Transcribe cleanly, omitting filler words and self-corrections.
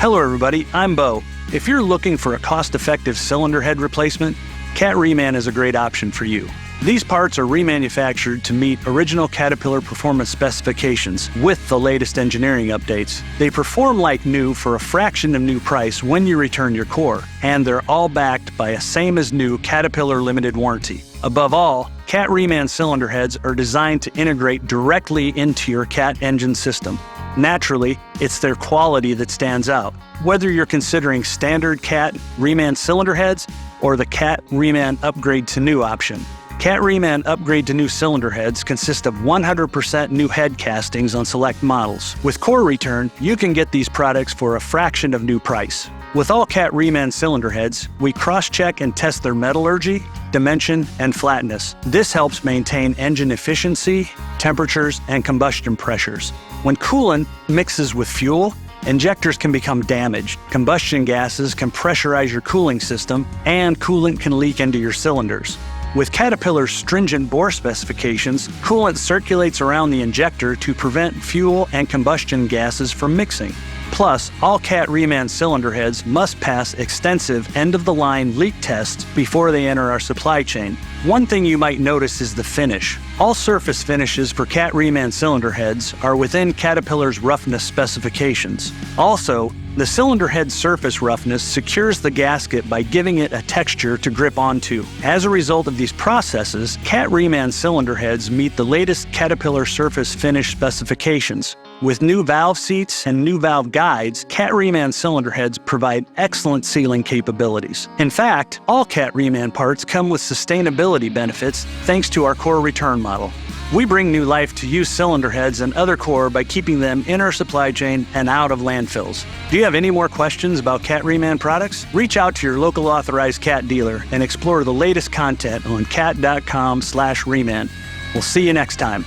Hello everybody, I'm Bo. If you're looking for a cost-effective cylinder head replacement, Cat Reman is a great option for you. These parts are remanufactured to meet original Caterpillar performance specifications with the latest engineering updates. They perform like new for a fraction of new price when you return your core, and they're all backed by a same-as-new Caterpillar limited warranty. Above all, Cat Reman cylinder heads are designed to integrate directly into your Cat engine system. Naturally, it's their quality that stands out. Whether you're considering standard Cat Reman cylinder heads or the Cat Reman Upgrade to New option, Cat Reman Upgrade to New cylinder heads consist of 100% new head castings on select models. With core return, you can get these products for a fraction of new price. With all Cat Reman cylinder heads, we cross-check and test their metallurgy, dimension, and flatness. This helps maintain engine efficiency, temperatures, and combustion pressures. When coolant mixes with fuel, injectors can become damaged, combustion gases can pressurize your cooling system, and coolant can leak into your cylinders. With Caterpillar's stringent bore specifications, coolant circulates around the injector to prevent fuel and combustion gases from mixing. Plus, all Cat Reman cylinder heads must pass extensive end-of-the-line leak tests before they enter our supply chain. One thing you might notice is the finish. All surface finishes for Cat Reman cylinder heads are within Caterpillar's roughness specifications. Also, the cylinder head surface roughness secures the gasket by giving it a texture to grip onto. As a result of these processes, Cat Reman cylinder heads meet the latest Caterpillar surface finish specifications. With new valve seats and new valve guides, Cat Reman cylinder heads provide excellent sealing capabilities. In fact, all Cat Reman parts come with sustainability benefits thanks to our core return model. We bring new life to used cylinder heads and other core by keeping them in our supply chain and out of landfills. Do you have any more questions about Cat Reman products? Reach out to your local authorized Cat dealer and explore the latest content on cat.com/Reman. We'll see you next time.